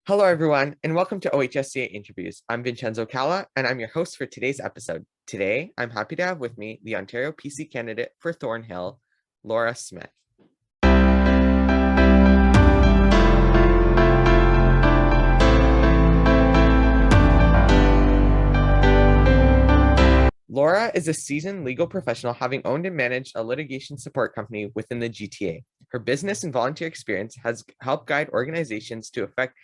Hello, everyone, and welcome to OHSCA Interviews. I'm Vincenzo Calla, and I'm your host for today's episode. Today, I'm happy to have with me the Ontario PC candidate for Thornhill, Laura Smith. Laura is a seasoned legal professional, having owned and managed a litigation support company within the GTA. Her business and volunteer experience has helped guide organizations to effect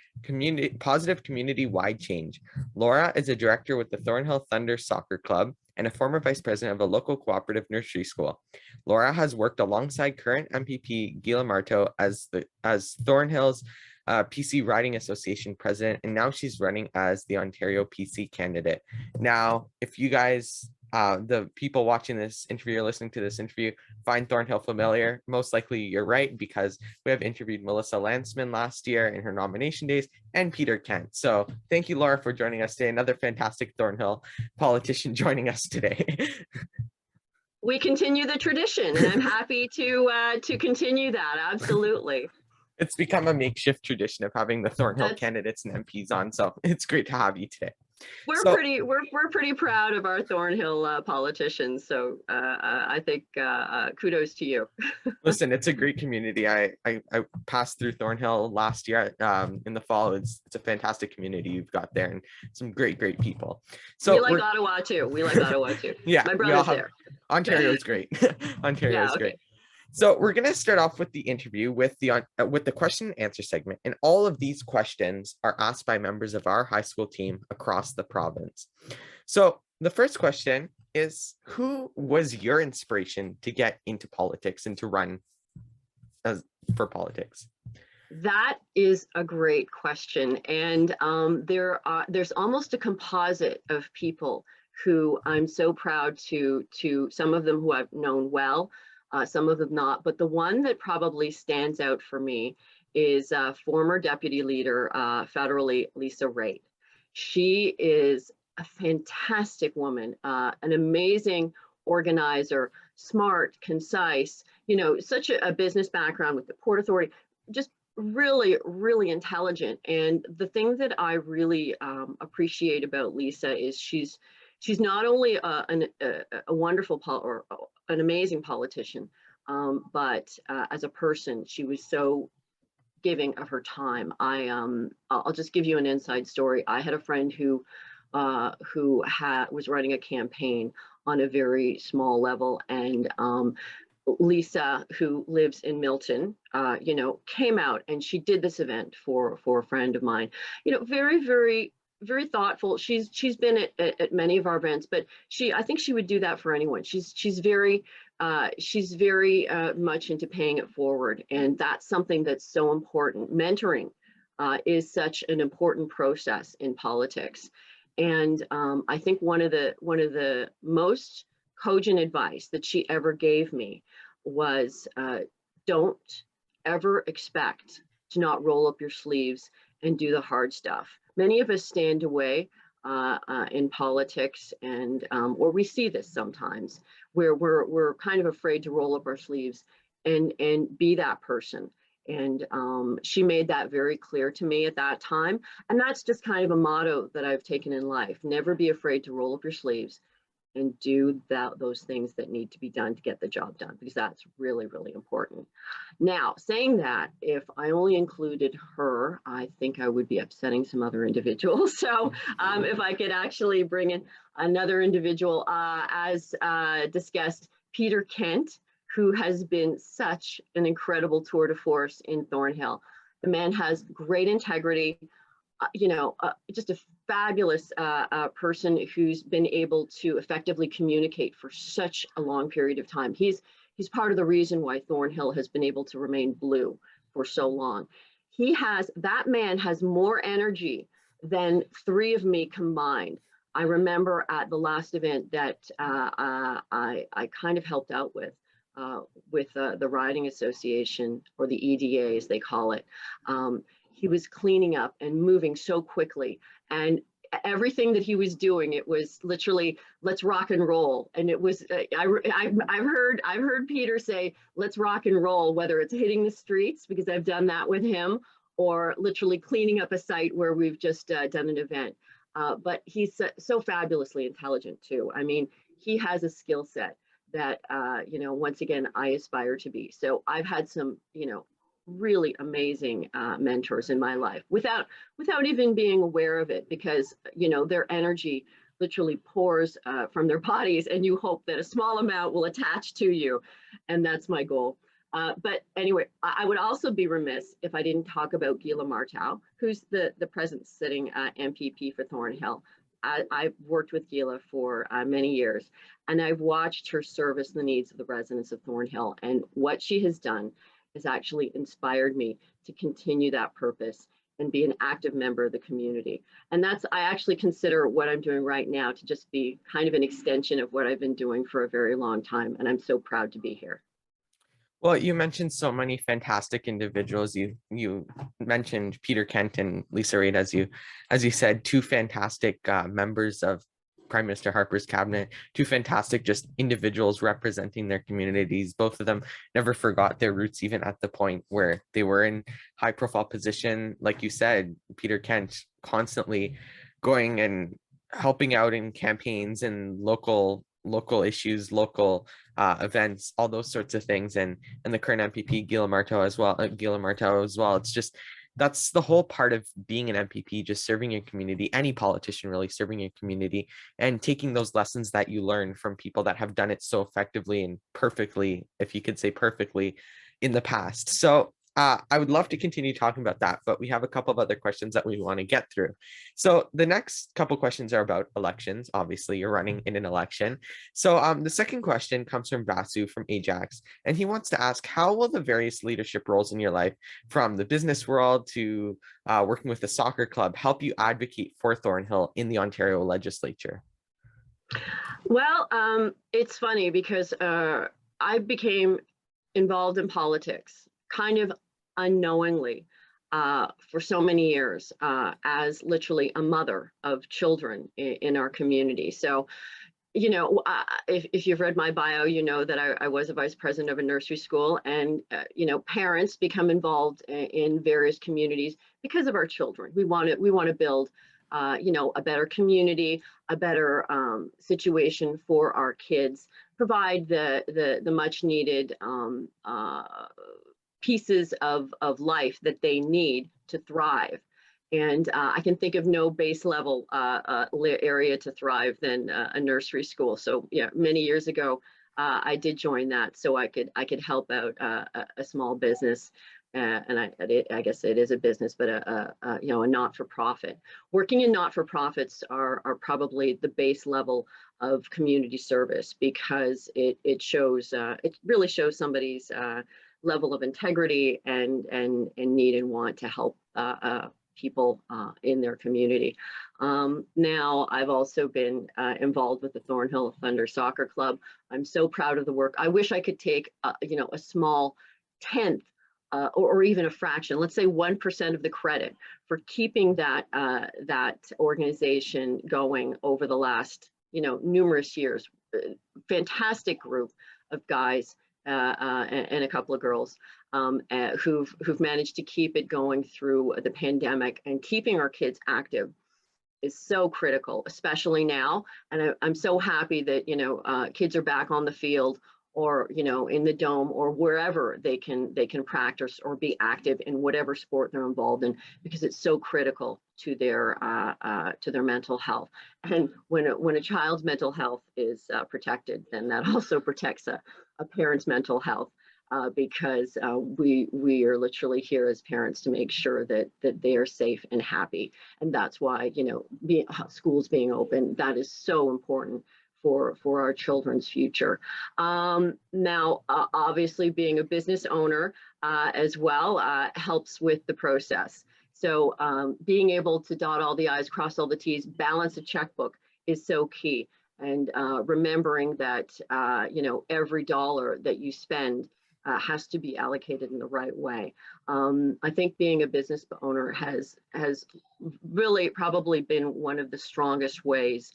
positive community-wide change. Laura is a director with the Thornhill Thunder Soccer Club and a former vice president of a local cooperative nursery school. Laura has worked alongside current MPP Gila Martow as Thornhill's PC Riding Association president, and now she's running as the Ontario PC candidate. Now, if you guys the people watching this interview or listening to this interview find Thornhill familiar, most likely you're right, because we have interviewed Melissa Landsman last year in her nomination days and Peter Kent. So thank you, Laura, for joining us today. Another fantastic Thornhill politician joining us today. We continue the tradition, and I'm happy to continue that. Absolutely. It's become a makeshift tradition of having the Thornhill candidates and MPs on, so it's great to have you today. We're pretty proud of our Thornhill politicians, so I think kudos to you. Listen, it's a great community. I passed through Thornhill last year in the fall. It's a fantastic community you've got there, and some great people. So we like Ottawa too. Yeah, my brother's there. Ontario is great. Ontario is great. So we're going to start off with the interview with the question and answer segment. And all of these questions are asked by members of our high school team across the province. So the first question is, who was your inspiration to get into politics and to run for politics? That is a great question. And there's almost a composite of people who I'm so proud to some of them who I've known well, some of them not, but the one that probably stands out for me is former deputy leader federally, Lisa Raitt. She is a fantastic woman, an amazing organizer, smart, concise, such a business background with the Port Authority, just really intelligent. And the thing that I really appreciate about Lisa is she's not only a wonderful or an amazing politician, but as a person, she was so giving of her time. I'll just give you an inside story. I had a friend who was running a campaign on a very small level, and Lisa, who lives in Milton, came out and she did this event for a friend of mine. Very thoughtful. She's been at many of our events, but I think she would do that for anyone. She's very much into paying it forward, and that's something that's so important. Mentoring is such an important process in politics, and I think one of the most cogent advice that she ever gave me was don't ever expect to not roll up your sleeves and do the hard stuff. Many of us stand away in politics, and or we see this sometimes where we're kind of afraid to roll up our sleeves and be that person. And she made that very clear to me at that time. And that's just kind of a motto that I've taken in life. Never be afraid to roll up your sleeves and do those things that need to be done to get the job done, because that's really important. Now, saying that, if I only included her, I think I would be upsetting some other individuals. So if I could actually bring in another individual, as discussed, Peter Kent, who has been such an incredible tour de force in Thornhill. The man has great integrity, just a fabulous person who's been able to effectively communicate for such a long period of time. He's part of the reason why Thornhill has been able to remain blue for so long. That man has more energy than three of me combined. I remember at the last event that I kind of helped out with the Riding Association, or the EDA as they call it. He was cleaning up and moving so quickly, and everything that he was doing, it was literally, let's rock and roll. And it was, I've heard Peter say, let's rock and roll, whether it's hitting the streets, because I've done that with him, or literally cleaning up a site where we've just done an event. But he's so fabulously intelligent too. I mean, he has a skill set that, once again, I aspire to be. So I've had some, really amazing mentors in my life without even being aware of it, because, their energy literally pours from their bodies, and you hope that a small amount will attach to you. And that's my goal. But anyway, I would also be remiss if I didn't talk about Gila Martow, who's the present sitting MPP for Thornhill. I've worked with Gila for many years, and I've watched her service the needs of the residents of Thornhill. And what she has done has actually inspired me to continue that purpose and be an active member of the community. And I actually consider what I'm doing right now to just be kind of an extension of what I've been doing for a very long time. And I'm so proud to be here. Well, you mentioned so many fantastic individuals. You mentioned Peter Kent and Lisa Reid, as you said, two fantastic members of Prime Minister Harper's cabinet, two fantastic just individuals representing their communities. Both of them never forgot their roots, even at the point where they were in high profile position. Like you said, Peter Kent constantly going and helping out in campaigns and local issues, local events, all those sorts of things, and the current MPP Gila Martow as well. It's just, that's the whole part of being an MPP, just serving your community. Any politician really serving your community and taking those lessons that you learn from people that have done it so effectively and perfectly, if you could say perfectly, in the past. So I would love to continue talking about that, but we have a couple of other questions that we want to get through. So the next couple questions are about elections. Obviously, you're running in an election. So the second question comes from Vasu from Ajax, and he wants to ask, how will the various leadership roles in your life, from the business world to working with the soccer club, help you advocate for Thornhill in the Ontario legislature? Well, it's funny because I became involved in politics kind of unknowingly for so many years as literally a mother of children in our community. So, if you've read my bio, you know that I was a vice president of a nursery school, and, parents become involved in various communities because of our children. We want to build, a better community, a better situation for our kids, provide the much needed pieces of life that they need to thrive. And I can think of no base level area to thrive than a nursery school. So yeah, many years ago, I did join that so I could help out a small business. And I guess it is a business, but a not-for-profit. Working in not-for-profits are probably the base level of community service, because it really shows somebody's level of integrity and need and want to help people in their community. Now, I've also been involved with the Thornhill Thunder Soccer Club. I'm so proud of the work. I wish I could take a small tenth or even a fraction, let's say 1% of the credit for keeping that organization going over the last numerous years. Fantastic group of guys and a couple of girls who've managed to keep it going through the pandemic, and keeping our kids active is so critical, especially now. And I'm so happy that kids are back on the field, or in the dome, or wherever they can practice or be active in whatever sport they're involved in, because it's so critical to their mental health. And when a child's mental health is protected, then that also protects a parent's mental health, because we are literally here as parents to make sure that they are safe and happy. And that's why schools being open, that is so important for our children's future. Now, obviously, being a business owner as well helps with the process. So being able to dot all the I's, cross all the T's, balance a checkbook is so key. And remembering that every dollar that you spend has to be allocated in the right way. I think being a business owner has really probably been one of the strongest ways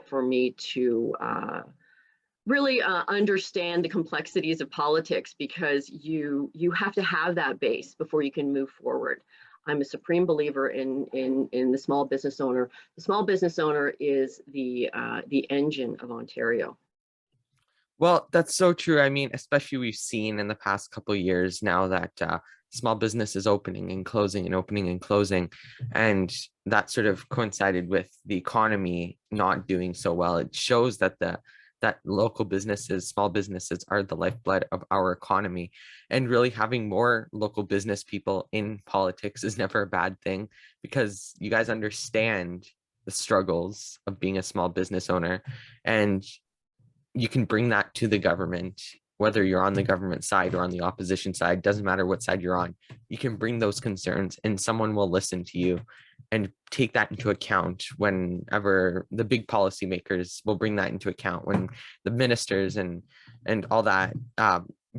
for me to really understand the complexities of politics, because you have to have that base before you can move forward. I'm a supreme believer in the small business owner. The small business owner is the engine of Ontario. Well, that's so true. I mean, especially we've seen in the past couple of years now that small business is opening and closing and opening and closing, and that sort of coincided with the economy not doing so well. It shows that that local businesses, small businesses, are the lifeblood of our economy, and really having more local business people in politics is never a bad thing, because you guys understand the struggles of being a small business owner, and you can bring that to the government, whether you're on the government side or on the opposition side, doesn't matter what side you're on. You can bring those concerns and someone will listen to you and take that into account whenever the big policymakers will bring that into account, when the ministers and all that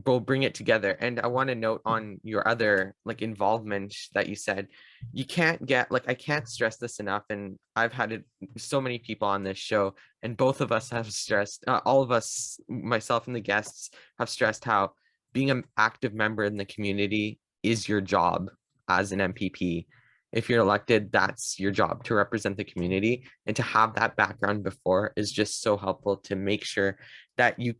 will bring it together. And I want to note on your other like involvement that you said, you can't get, like, I can't stress this enough, and I've had it, so many people on this show, and both of us have stressed, all of us, myself and the guests, have stressed how being an active member in the community is your job as an MPP. If you're elected, that's your job, to represent the community, and to have that background before is just so helpful to make sure that you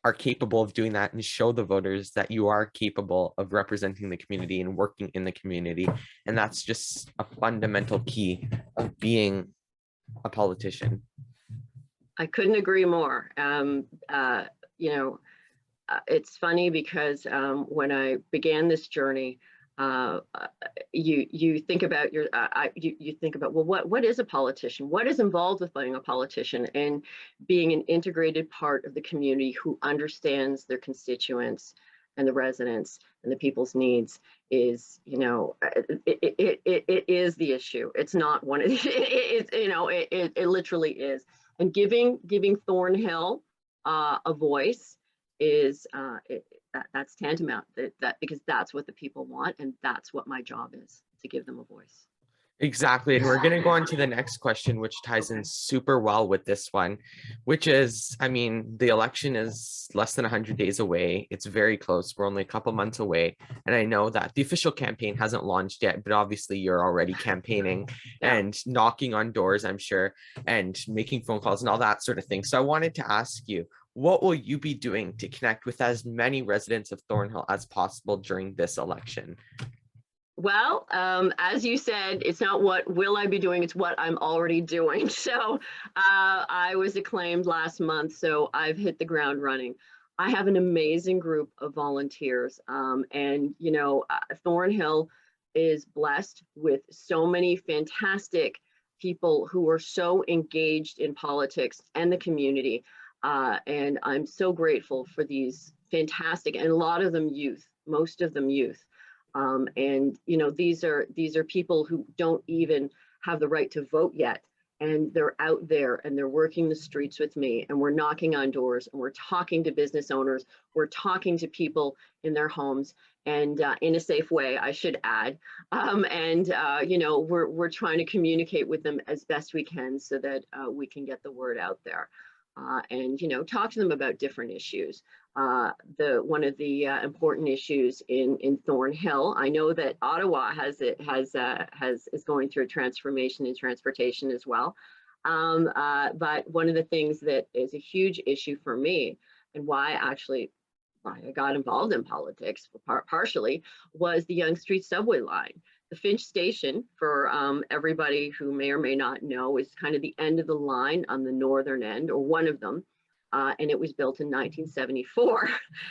are capable of doing that and show the voters that you are capable of representing the community and working in the community. And that's just a fundamental key of being a politician. I couldn't agree more. You know, it's funny because when I began this journey, you think about you think about, well, what is a politician? What is involved with being a politician? And being an integrated part of the community who understands their constituents and the residents and the people's needs is, you know, it is the issue. It's not one of the, it's, you know, it literally is. And giving Thornhill a voice is that's tantamount, that because that's what the people want, and that's what my job is, to give them a voice. Exactly. And we're going to go on to the next question, which ties in super well with this one, which is, I mean, the election is less than 100 days away. It's very close. We're only a couple months away. And I know that the official campaign hasn't launched yet, but obviously you're already campaigning and knocking on doors, I'm sure, and making phone calls and all that sort of thing. So I wanted to ask you, what will you be doing to connect with as many residents of Thornhill as possible during this election? Well, as you said, it's not what will I be doing, it's what I'm already doing. So I was acclaimed last month, so I've hit the ground running. I have an amazing group of volunteers, and you know, Thornhill is blessed with so many fantastic people who are so engaged in politics and the community. And I'm so grateful for these fantastic, and a lot of them youth, most of them youth. And you know, these are people who don't even have the right to vote yet, and they're out there and they're working the streets with me, and we're knocking on doors and we're talking to business owners, we're talking to people in their homes, and in a safe way, I should add. And you know, we're trying to communicate with them as best we can so that we can get the word out there. And you know, talk to them about different issues. One of the important issues in Thornhill, I know that Ottawa is going through a transformation in transportation as well. But one of the things that is a huge issue for me, and why I got involved in politics partially, was the Yonge Street subway line. The Finch station, for everybody who may or may not know, is kind of the end of the line on the northern end, or one of them. And it was built in 1974,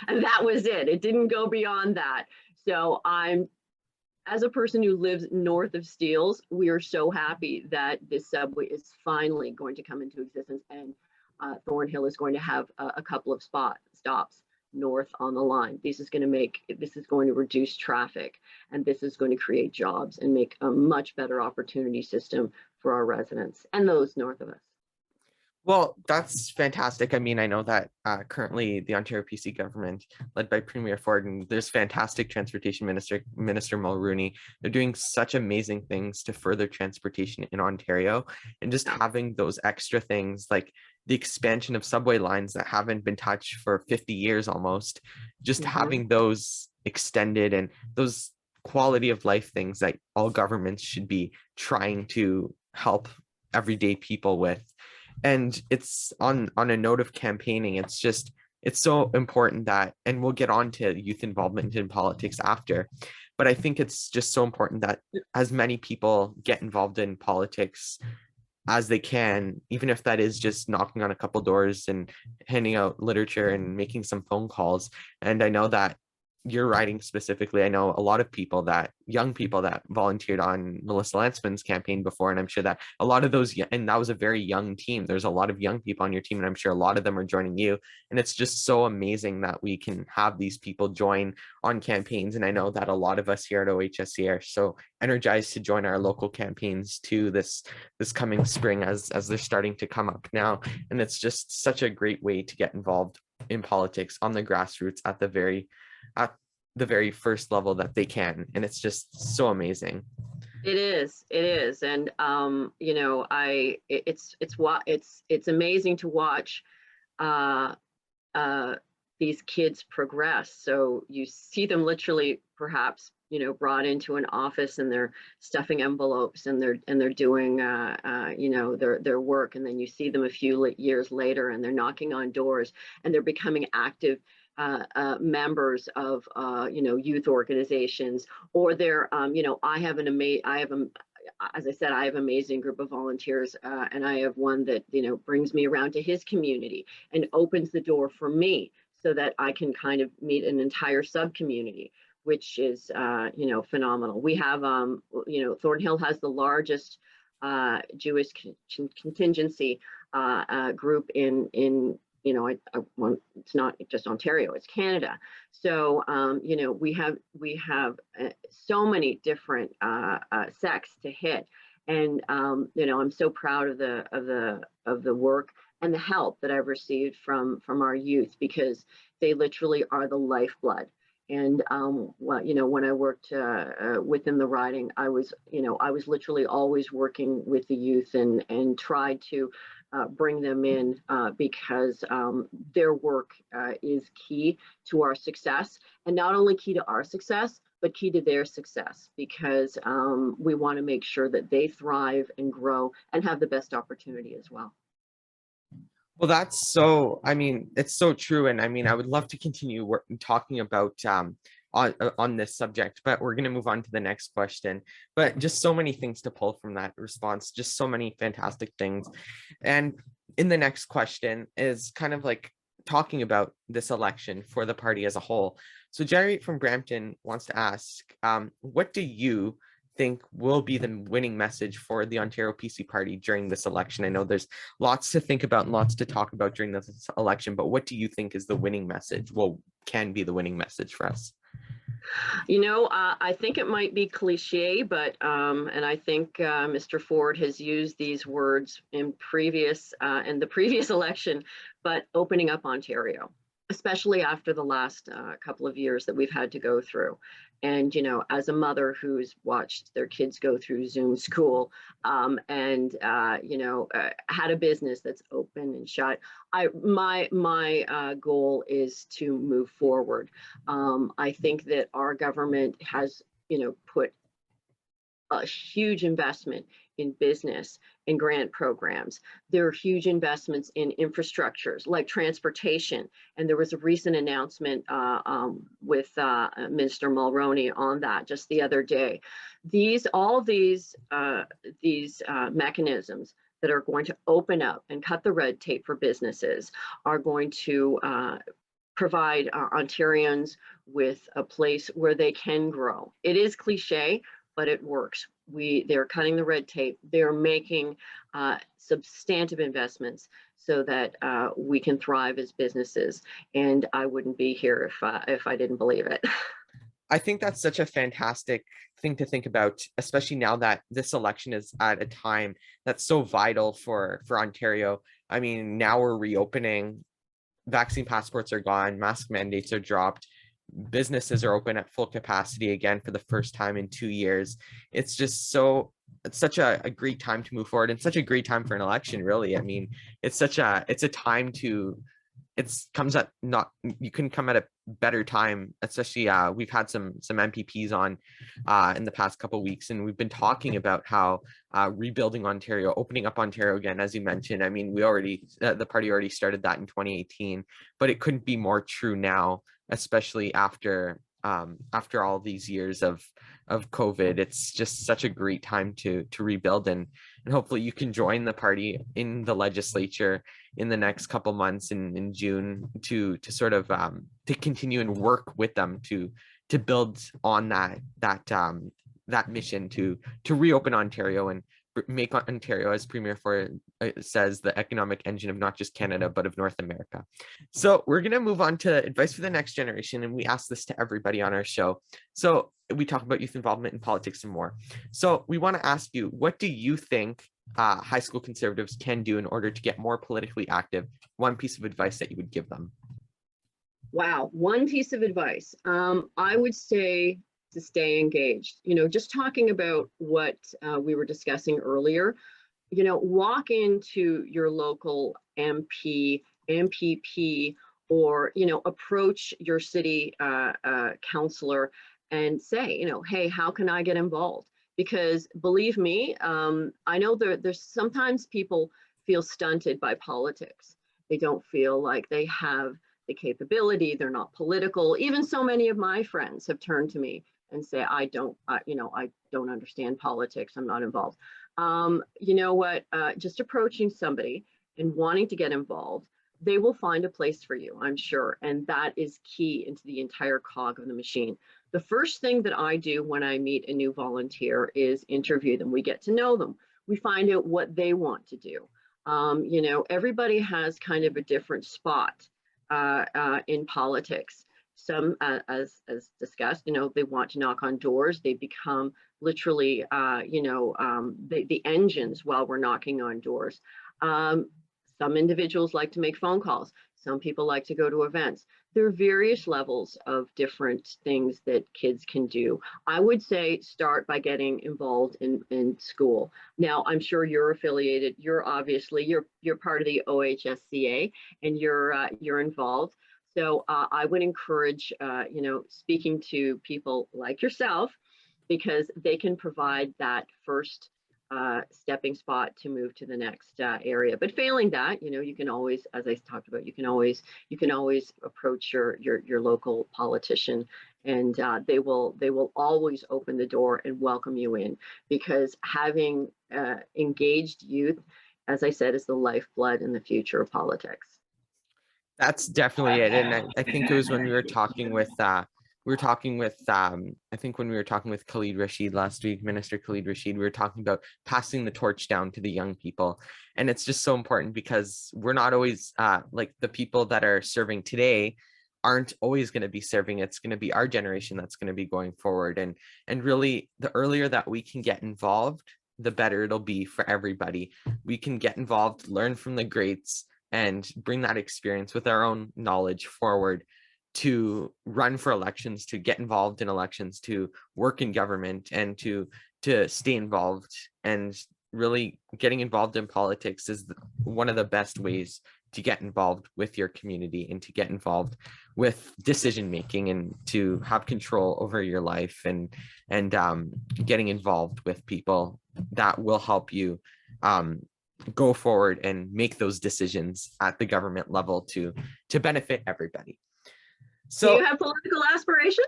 and that was it. It didn't go beyond that. So as a person who lives north of Steeles, we are so happy that this subway is finally going to come into existence, and Thornhill is going to have a couple of stops north on the line. This is going to reduce traffic, and this is going to create jobs and make a much better opportunity system for our residents and those north of us. Well, that's fantastic. I mean, I know that currently the Ontario PC government, led by Premier Ford, and there's fantastic transportation Minister Mulrooney. They're doing such amazing things to further transportation in Ontario, and just having those extra things like the expansion of subway lines that haven't been touched for 50 years almost, just having those extended, and those quality of life things that all governments should be trying to help everyday people with. And it's on a note of campaigning, it's so important that, and we'll get on to youth involvement in politics after, but I think it's just so important that as many people get involved in politics as they can, even if that is just knocking on a couple doors and handing out literature and making some phone calls. And I know that you're writing specifically, I know a lot of people that, young people that volunteered on Melissa Lantsman's campaign before, and I'm sure that a lot of those, and that was a very young team. There's a lot of young people on your team, and I'm sure a lot of them are joining you. And it's just so amazing that we can have these people join on campaigns. And I know that a lot of us here at OHSCA are so energized to join our local campaigns too this coming spring as they're starting to come up now. And it's just such a great way to get involved in politics on the grassroots at the very first level that they can. And it's just so amazing. It is. And, you know, it's amazing to watch, uh, these kids progress. So you see them literally perhaps, you know, brought into an office and they're stuffing envelopes and they're doing, you know, their work. And then you see them a few years later and they're knocking on doors and they're becoming active members of, you know, youth organizations, or they're, you know, as I said, I have an amazing group of volunteers, and I have one that, you know, brings me around to his community and opens the door for me so that I can kind of meet an entire sub community, which is, you know, phenomenal. We have, you know, Thornhill has the largest Jewish contingency group in you know, it's not just Ontario, it's Canada. So, you know, we have so many different sects to hit, and you know, I'm so proud of the work and the help that I've received from our youth, because they literally are the lifeblood. And well, you know, when I worked within the riding, I was literally always working with the youth and tried to bring them in, because their work is key to our success, and not only key to our success, but key to their success, because we want to make sure that they thrive and grow and have the best opportunity as well. Well, that's so, I mean, it's so true. And I mean, I would love to continue talking about on this subject, but we're going to move on to the next question. But just so many things to pull from that response, just so many fantastic things. And in the next question is kind of like talking about this election for the party as a whole. So Jerry from Brampton wants to ask, what do you think will be the winning message for the Ontario PC party during this election? I know there's lots to think about and lots to talk about during this election, but what do you think is the winning message? Well, can be the winning message for us? You know, I think it might be cliche, but and I think Mr. Ford has used these words in the previous election, but opening up Ontario, especially after the last couple of years that we've had to go through. And, you know, as a mother who's watched their kids go through Zoom school, and, you know, had a business that's open and shut, my goal is to move forward. I think that our government has, you know, put a huge investment in business and grant programs. There are huge investments in infrastructures like transportation. And there was a recent announcement with Minister Mulroney on that just the other day. All these mechanisms that are going to open up and cut the red tape for businesses are going to provide Ontarians with a place where they can grow. It is cliche, but it works. They're cutting the red tape. They're making substantive investments so that we can thrive as businesses. And I wouldn't be here if I didn't believe it. I think that's such a fantastic thing to think about, especially now that this election is at a time that's so vital for Ontario. I mean, now we're reopening, vaccine passports are gone, mask mandates are dropped, businesses are open at full capacity again for the first time in 2 years. It's such a great time to move forward, and such a great time for an election, really. I mean, it's a time to it's comes at not you couldn't come at a better time, especially we've had some MPPs on in the past couple of weeks, and we've been talking about how rebuilding Ontario, opening up Ontario again, as you mentioned. I mean, we already the party already started that in 2018, but it couldn't be more true now, especially after all these years of COVID. It's just such a great time to rebuild, and hopefully you can join the party in the legislature in the next couple months in June to sort of to continue and work with them to build on that mission to reopen Ontario and make Ontario, as Premier Ford says, the economic engine of not just Canada, but of North America. So we're going to move on to advice for the next generation. And we ask this to everybody on our show. So we talk about youth involvement in politics and more. So we want to ask you, what do you think high school conservatives can do in order to get more politically active? One piece of advice that you would give them. Wow, one piece of advice. I would say to stay engaged. Just talking about what we were discussing earlier, walk into your local MP, MPP, or, approach your city councillor and say, hey, how can I get involved? Because believe me, I know there's sometimes people feel stunted by politics. They don't feel like they have the capability, they're not political. Even so many of my friends have turned to me and say, I don't understand politics, I'm not involved. You know what, just approaching somebody and wanting to get involved, they will find a place for you, I'm sure. And that is key into the entire cog of the machine. The first thing that I do when I meet a new volunteer is interview them. We get to know them. We find out what they want to do. Everybody has kind of a different spot in politics. Some, as discussed, they want to knock on doors. They become literally, the engines while we're knocking on doors. Some individuals like to make phone calls. Some people like to go to events. There are various levels of different things that kids can do. I would say start by getting involved in school. Now, I'm sure you're affiliated. You're part of the OHSCA, and you're involved. So I would encourage, speaking to people like yourself, because they can provide that first stepping spot to move to the next area. But failing that, you can always, as I talked about, you can always approach your local politician, and they will always open the door and welcome you in, because having engaged youth, as I said, is the lifeblood and the future of politics. That's definitely it. And I think it was when we were talking with I think when we were talking with Khalid Rashid last week, Minister Khalid Rashid, we were talking about passing the torch down to the young people. And it's just so important, because we're not always like the people that are serving today aren't always going to be serving. It's going to be our generation that's going to be going forward. And really, the earlier that we can get involved, the better it'll be for everybody. We can get involved, learn from the greats, and bring that experience with our own knowledge forward to run for elections, to get involved in elections, to work in government, and to stay involved. And really getting involved in politics is one of the best ways to get involved with your community and to get involved with decision making and to have control over your life, and getting involved with people that will help you go forward and make those decisions at the government level to benefit everybody. So, do you have political aspirations?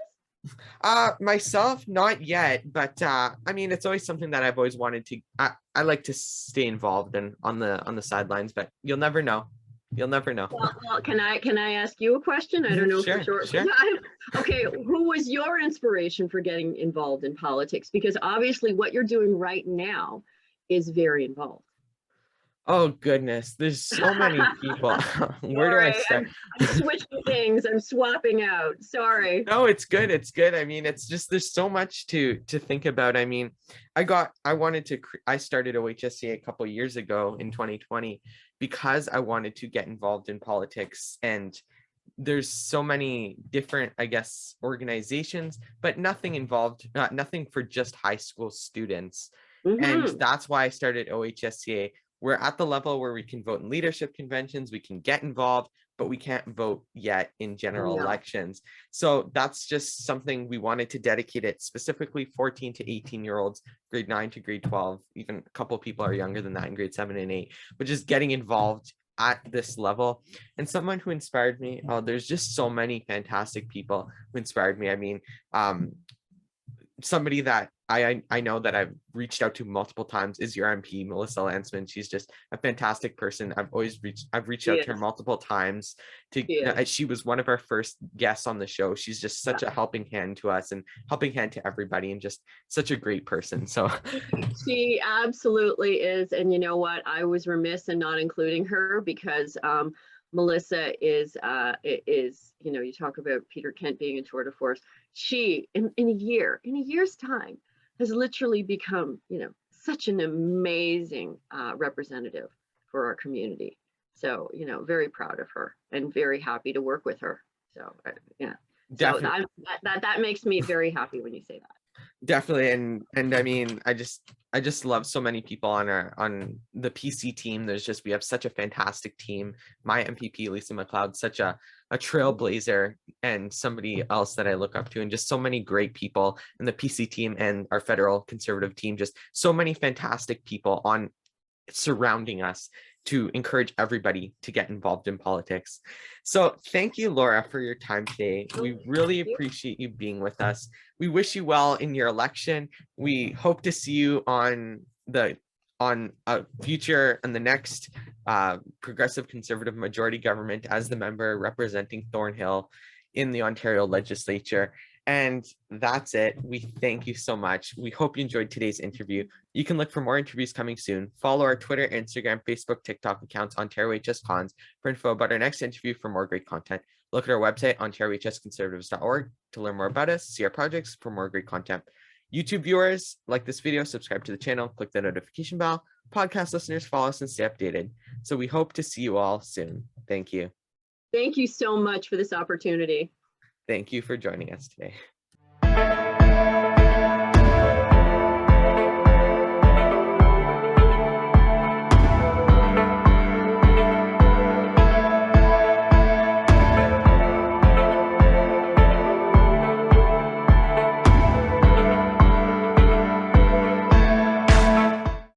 Myself, not yet, but I mean, it's always something that I've always wanted to. I like to stay involved and on the sidelines, but you'll never know. You'll never know. Well, can I ask you a question? I don't know Sure, for sure. sure. Okay, who was your inspiration for getting involved in politics? Because obviously what you're doing right now is very involved. Oh goodness, there's so many people. Where do I start? I'm switching things. I'm swapping out. Sorry. No, it's good. It's good. I mean, it's just there's so much to think about. I mean, I started OHSCA a couple of years ago in 2020 because I wanted to get involved in politics, and there's so many different, I guess, organizations, but nothing for just high school students. Mhm. And that's why I started OHSCA, we're at the level where we can vote in leadership conventions, we can get involved, but we can't vote yet in general No. elections. So that's just something we wanted to dedicate it specifically 14 to 18-year-olds, grade 9 to grade 12, even a couple of people are younger than that in grade 7 and 8, but just getting involved at this level. And someone who inspired me, oh, there's just so many fantastic people who inspired me. I mean, somebody that I know that I've reached out to multiple times is your MP, Melissa Lansman. She's just a fantastic person. I've reached out to her multiple times she was one of our first guests on the show. She's just such a helping hand to us and helping hand to everybody and just such a great person. So she absolutely is. And you know what? I was remiss in not including her because Melissa is, you know, you talk about Peter Kent being a tour de force. She, in a year's time, has literally become, you know, such an amazing representative for our community. So, you know, very proud of her and very happy to work with her. So, yeah. Definitely. So that makes me very happy when you say that. Definitely. And I mean, I just love so many people on the PC team. We have such a fantastic team. My MPP, Lisa McLeod, such a trailblazer and somebody else that I look up to, and just so many great people in the PC team and our federal conservative team, just so many fantastic people surrounding us to encourage everybody to get involved in politics. So thank you, Laura, for your time today. We really appreciate you being with us. We wish you well in your election. We hope to see you on the next progressive conservative majority government as the member representing Thornhill in the Ontario legislature. And that's it. We thank you so much. We hope you enjoyed today's interview. You can look for more interviews coming soon. Follow our Twitter, Instagram, Facebook, TikTok accounts, Ontario HS Cons, for info about our next interview for more great content. Look at our website, ontariohsconservatives.org, to learn more about us, see our projects for more great content. YouTube viewers, like this video, subscribe to the channel, click the notification bell. Podcast listeners, follow us and stay updated. So we hope to see you all soon. Thank you. Thank you so much for this opportunity. Thank you for joining us today.